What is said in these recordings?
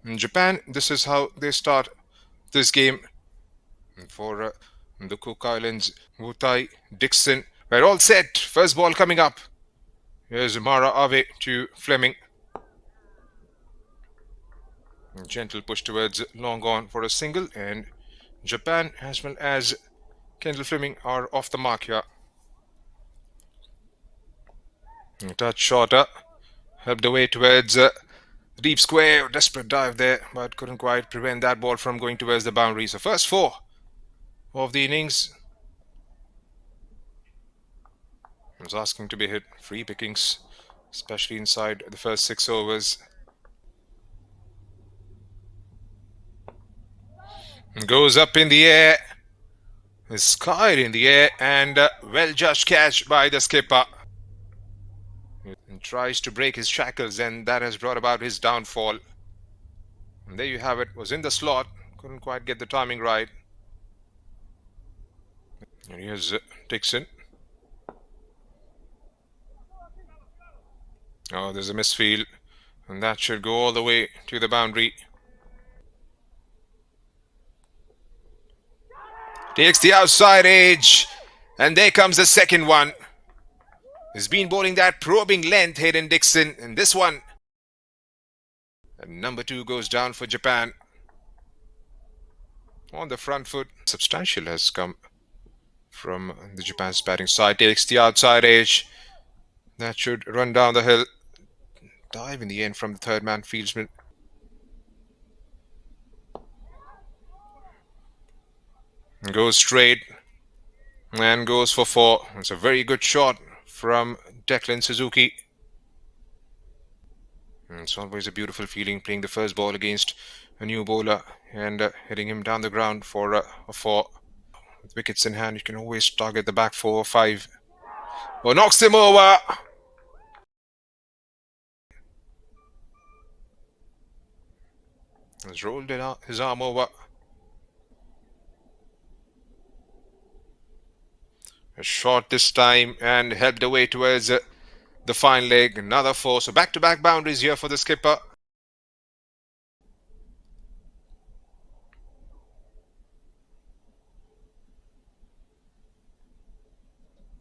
In Japan, this is how they start this game. For the Cook Islands, Wutai, Dixon, we're all set. First ball coming up. Here's Mara Ave to Fleming. Gentle push towards long on for a single, and Japan as well as Kendall Fleming are off the mark here. Touch shorter, helped away towards deep square. Desperate dive there, but couldn't quite prevent that ball from going towards the boundary. So first 4 of the innings was asking to be hit. Free pickings, especially inside the first 6 overs. Goes up in the air, is skied in the air, and well judged catch by the skipper. And tries to break his shackles, and that has brought about his downfall. And there you have it. Was in the slot, couldn't quite get the timing right. And here's Dixon. Oh, there's a misfield, and that should go all the way to the boundary. Takes the outside edge, and there comes the second one. He's been bowling that probing length, Hayden Dixon, and this one. And number 2 goes down for Japan. On the front foot, substantial has come from the Japan's batting side. Takes the outside edge. That should run down the hill. Dive in the end from the third man fieldsman. Goes straight and goes for 4. It's a very good shot from Declan Suzuki. It's always a beautiful feeling playing the first ball against a new bowler and hitting him down the ground for a 4. With wickets in hand, you can always target the back 4 or 5. Oh, knocks him over. Has rolled his arm over. A shot this time and helped away towards the fine leg. Another 4. So back-to-back boundaries here for the skipper.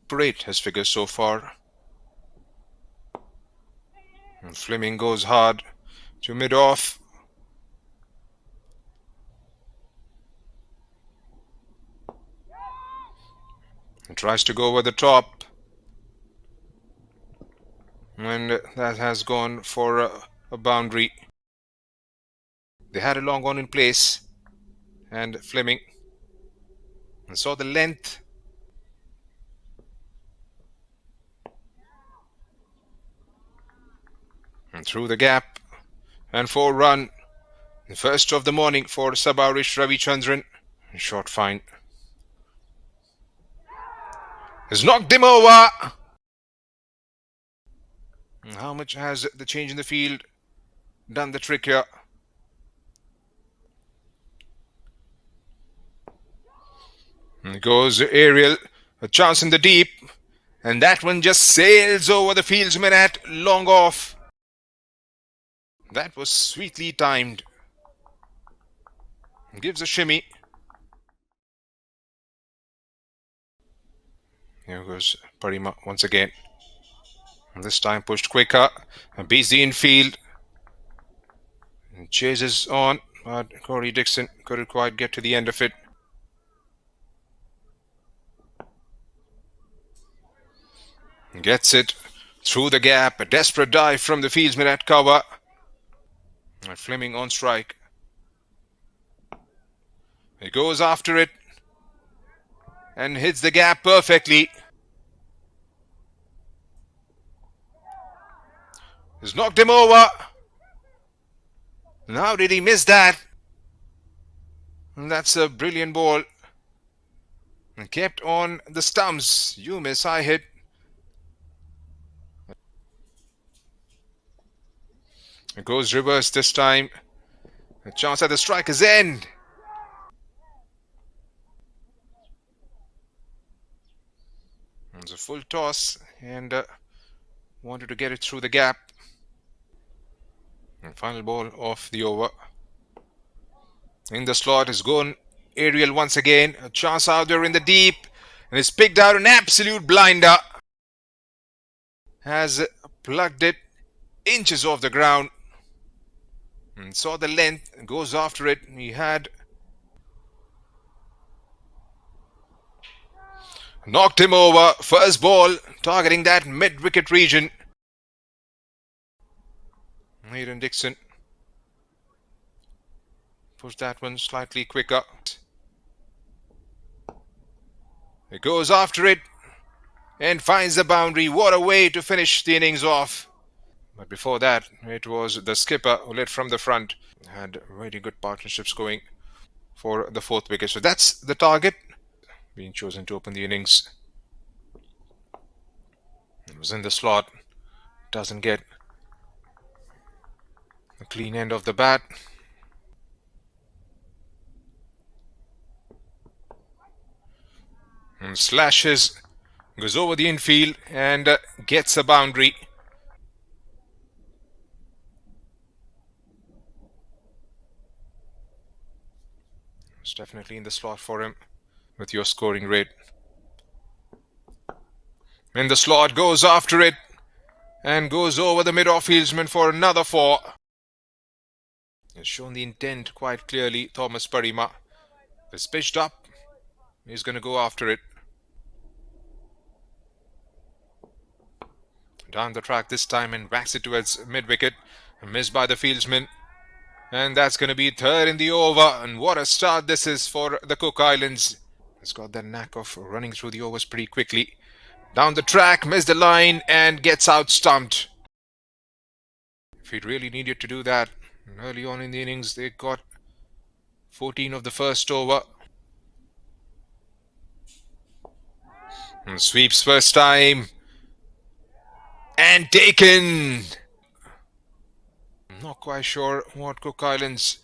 Great his figures so far. And Fleming goes hard to mid-off. And tries to go over the top. And that has gone for a boundary. They had a long on in place. And Fleming saw the length. And through the gap. And 4 run. The first of the morning for Sabarish Ravichandran. Short fine. Has knocked him over. How much has the change in the field done the trick here? And goes aerial, a chance in the deep, and that one just sails over the fieldsman at long off. That was sweetly timed. Gives a shimmy. Here goes Parima once again. And this time pushed quicker and beats the infield. And chases on, but Corey Dixon couldn't quite get to the end of it. Gets it through the gap. A desperate dive from the fieldsman at cover. And Fleming on strike. He goes after it and hits the gap perfectly. He's knocked him over. And how did he miss that? And that's a brilliant ball. And kept on the stumps. You miss, I hit. It goes reverse this time. A chance at the striker's end. It's a full toss and wanted to get it through the gap. And final ball of the over. In the slot is gone Ariel once again. A chance out there in the deep. And it's picked out an absolute blinder. Has plugged it inches off the ground. And saw the length. Goes after it. He had knocked him over. First ball targeting that mid-wicket region. Hayden Dixon pushed that one slightly quicker. He goes after it and finds the boundary. What a way to finish the innings off. But before that, it was the skipper who led from the front. Had very good partnerships going for the fourth wicket. So that's the target. Being chosen to open the innings. It was in the slot. Doesn't get a clean end of the bat. And slashes, goes over the infield and gets a boundary. It's definitely in the slot for him with your scoring rate. In the slot, goes after it and goes over the mid-off fieldsman for another 4. He's shown the intent quite clearly. Thomas Parima is pitched up. He's going to go after it. Down the track this time and backs it towards mid-wicket. Missed by the fieldsman. And that's going to be third in the over. And what a start this is for the Cook Islands. He's got that knack of running through the overs pretty quickly. Down the track, missed the line and gets out stumped. If he really needed to do that, early on in the innings, they got 14 of the first over. And sweeps first time. And taken. Not quite sure what Cook Islands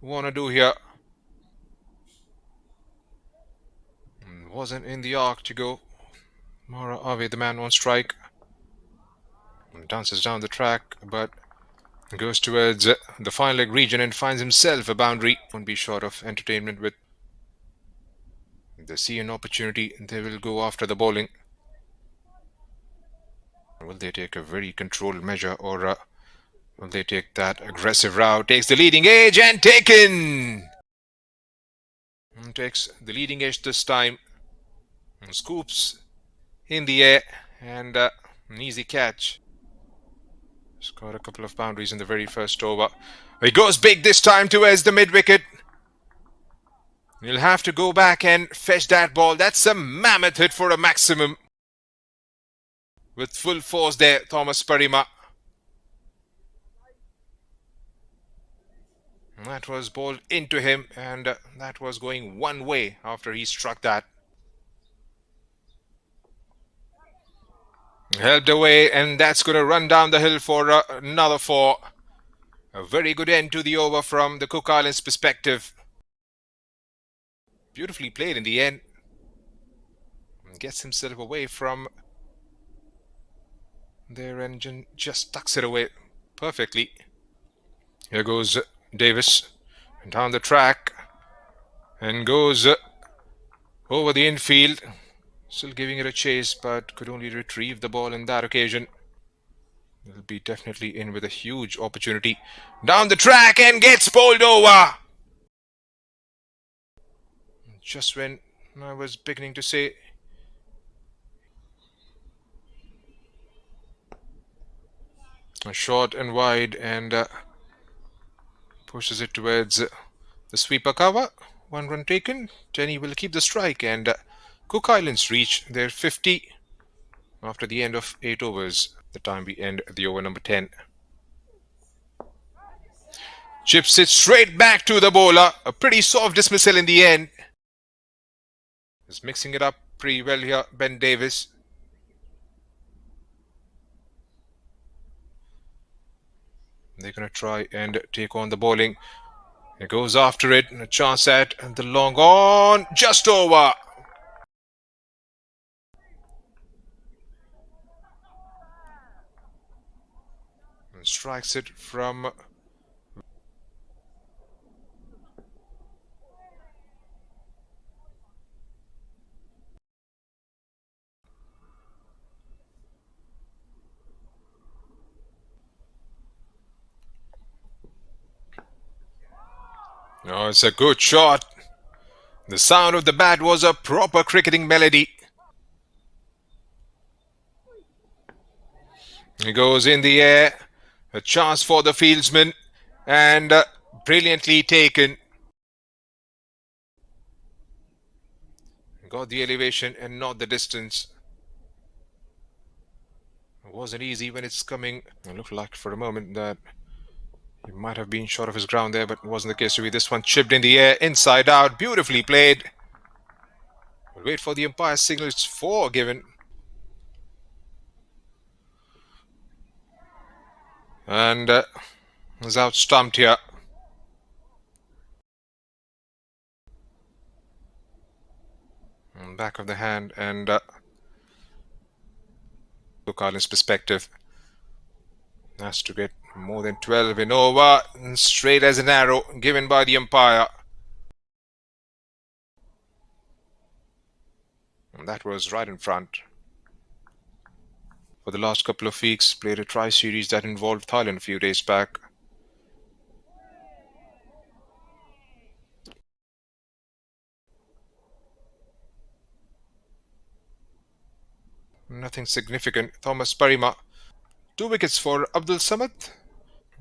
want to do here. Wasn't in the arc to go. Mara Ave, the man on strike. Dances down the track, but goes towards the fine leg region and finds himself a boundary. Won't be short of entertainment with. They see an opportunity, they will go after the bowling. Will they take a very controlled measure or will they take that aggressive route? Takes the leading edge and taken! Takes the leading edge this time. Scoops in the air and an easy catch. Scored a couple of boundaries in the very first over. He goes big this time towards the mid-wicket. He'll have to go back and fetch that ball. That's a mammoth hit for a maximum. With full force there, Thomas Parima. That was bowled into him and that was going one way after he struck that. Helped away and that's going to run down the hill for another 4. A very good end to the over from the Cook Islands perspective. Beautifully played in the end. Gets himself away from their engine, just tucks it away perfectly. Here goes Davis down the track and goes over the infield. Still giving it a chase, but could only retrieve the ball in that occasion. Will be definitely in with a huge opportunity. Down the track and gets bowled over. Just when I was beginning to say short and wide and pushes it towards the sweeper cover. 1 run taken. Tenny will keep the strike and Cook Islands reach their 50 after the end of 8 overs. The time we end the over number 10. Chips it straight back to the bowler. A pretty soft dismissal in the end. He's mixing it up pretty well here, Ben Davis. They're going to try and take on the bowling. He goes after it. And a chance at the long on. Just over. And strikes it from Oh, it's a good shot. The sound of the bat was a proper cricketing melody. He goes in the air. A chance for the fieldsman. And brilliantly taken. Got the elevation and not the distance. It wasn't easy when it's coming. It looked like for a moment that he might have been short of his ground there, but it wasn't the case to be. This one chipped in the air, inside out, beautifully played. We'll wait for the umpire's signal. It's 4 given. And is out stumped here. Back of the hand and look at his perspective. Has to get more than 12 in over, and straight as an arrow given by the umpire. And that was right in front. For the last couple of weeks, played a tri-series that involved Thailand a few days back. Nothing significant. Thomas Parima. 2 wickets for Abdul Samad.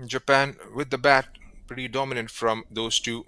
Japan with the bat, pretty dominant from those two.